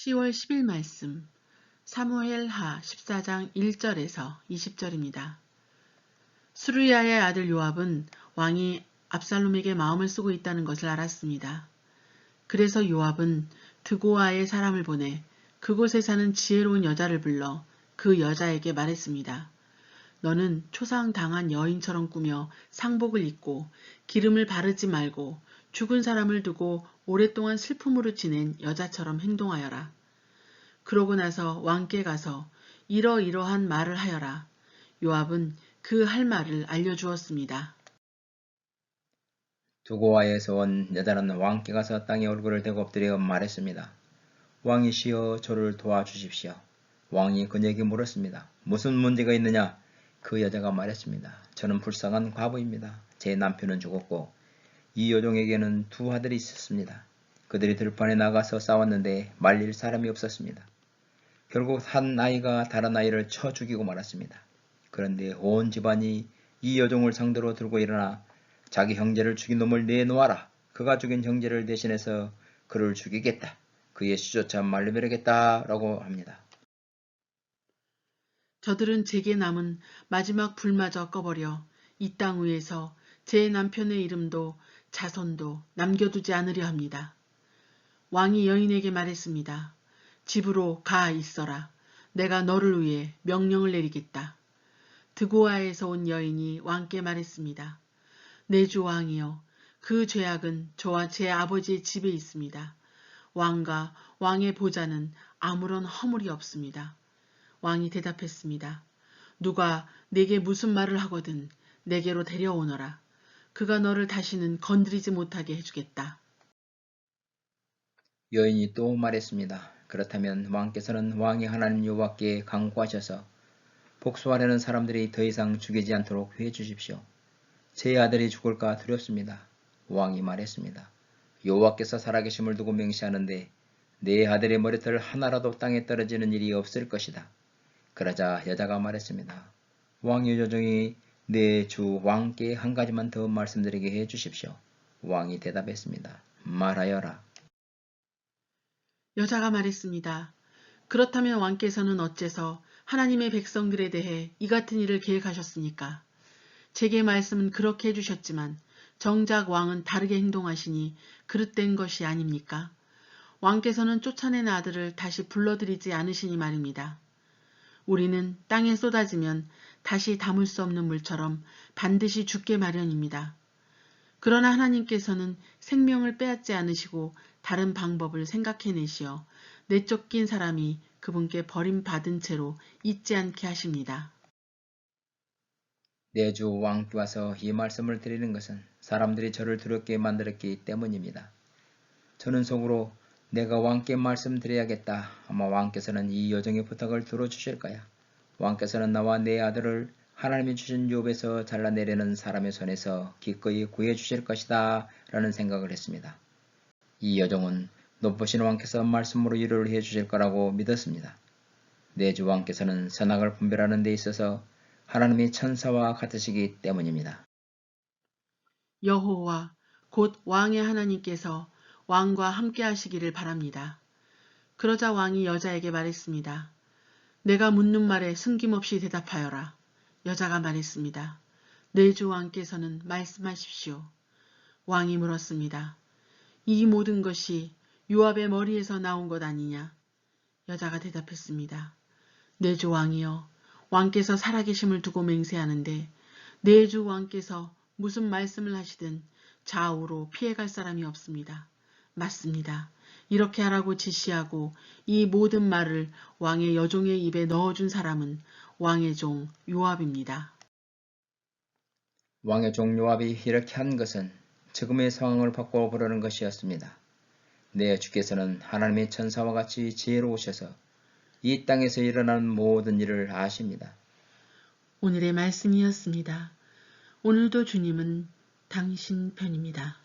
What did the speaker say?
10월 10일 말씀 사무엘하 14장 1절에서 20절입니다. 수르야의 아들 요압은 왕이 압살롬에게 마음을 쓰고 있다는 것을 알았습니다. 그래서 요압은 드고아의 사람을 보내 그곳에 사는 지혜로운 여자를 불러 그 여자에게 말했습니다. 너는 초상당한 여인처럼 꾸며 상복을 입고 기름을 바르지 말고 죽은 사람을 두고 오랫동안 슬픔으로 지낸 여자처럼 행동하여라. 그러고 나서 왕께 가서 이러이러한 말을 하여라. 요압은 그 할 말을 알려주었습니다. 두고아에서 온 여자는 왕께 가서 땅에 얼굴을 대고 엎드려 말했습니다. 왕이시여 저를 도와주십시오. 왕이 그녀에게 물었습니다. 무슨 문제가 있느냐? 그 여자가 말했습니다. 저는 불쌍한 과부입니다. 제 남편은 죽었고 이 여종에게는 두 아들이 있었습니다. 그들이 들판에 나가서 싸웠는데 말릴 사람이 없었습니다. 결국 한 아이가 다른 아이를 쳐 죽이고 말았습니다. 그런데 온 집안이 이 여종을 상대로 들고 일어나 자기 형제를 죽인 놈을 내놓아라. 그가 죽인 형제를 대신해서 그를 죽이겠다. 그의 시조차 말려버리겠다 라고 합니다. 저들은 제게 남은 마지막 불마저 꺼버려 이 땅 위에서 제 남편의 이름도 자손도 남겨두지 않으려 합니다. 왕이 여인에게 말했습니다. 집으로 가 있어라. 내가 너를 위해 명령을 내리겠다. 드고아에서 온 여인이 왕께 말했습니다. 내 주 왕이여, 그 죄악은 저와 제 아버지의 집에 있습니다. 왕과 왕의 보좌는 아무런 허물이 없습니다. 왕이 대답했습니다. 누가 내게 무슨 말을 하거든 내게로 데려오너라. 그가 너를 다시는 건드리지 못하게 해주겠다. 여인이 또 말했습니다. 그렇다면 왕께서는 왕의 하나님 여호와께 간구하셔서 복수하려는 사람들이 더 이상 죽이지 않도록 해주십시오. 제 아들이 죽을까 두렵습니다. 왕이 말했습니다. 여호와께서 살아계심을 두고 맹세하는데 내 아들의 머리털 하나라도 땅에 떨어지는 일이 없을 것이다. 그러자 여자가 말했습니다. 왕의 여종이 내 주 왕께 한 가지만 더 말씀드리게 해주십시오. 왕이 대답했습니다. 말하여라. 여자가 말했습니다. 그렇다면 왕께서는 어째서 하나님의 백성들에 대해 이 같은 일을 계획하셨습니까? 제게 말씀은 그렇게 해주셨지만 정작 왕은 다르게 행동하시니 그릇된 것이 아닙니까? 왕께서는 쫓아낸 아들을 다시 불러들이지 않으시니 말입니다. 우리는 땅에 쏟아지면 다시 담을 수 없는 물처럼 반드시 죽게 마련입니다. 그러나 하나님께서는 생명을 빼앗지 않으시고 다른 방법을 생각해내시어 내쫓긴 사람이 그분께 버림받은 채로 잊지 않게 하십니다. 내 주 왕께 와서 이 말씀을 드리는 것은 사람들이 저를 두렵게 만들었기 때문입니다. 저는 속으로 내가 왕께 말씀드려야겠다. 아마 왕께서는 이 여종의 부탁을 들어주실 거야. 왕께서는 나와 내 아들을 하나님이 주신 유업에서 잘라내려는 사람의 손에서 기꺼이 구해주실 것이다 라는 생각을 했습니다. 이 여종은 높으신 왕께서 말씀으로 위로를 해주실 거라고 믿었습니다. 내 주 왕께서는 선악을 분별하는 데 있어서 하나님이 천사와 같으시기 때문입니다. 여호와 곧 왕의 하나님께서 왕과 함께 하시기를 바랍니다. 그러자 왕이 여자에게 말했습니다. 내가 묻는 말에 숨김없이 대답하여라. 여자가 말했습니다. 내 주 왕께서는 말씀하십시오. 왕이 물었습니다. 이 모든 것이 요압의 머리에서 나온 것 아니냐? 여자가 대답했습니다. 내 주 왕이여, 왕께서 살아계심을 두고 맹세하는데 내 주 왕께서 무슨 말씀을 하시든 좌우로 피해갈 사람이 없습니다. 맞습니다. 이렇게 하라고 지시하고 이 모든 말을 왕의 여종의 입에 넣어준 사람은 왕의 종 요압입니다. 왕의 종 요압이 이렇게 한 것은 지금의 상황을 바꿔 보려는 것이었습니다. 내 주께서는 하나님의 천사와 같이 지혜로우셔서 이 땅에서 일어나는 모든 일을 아십니다. 오늘의 말씀이었습니다. 오늘도 주님은 당신 편입니다.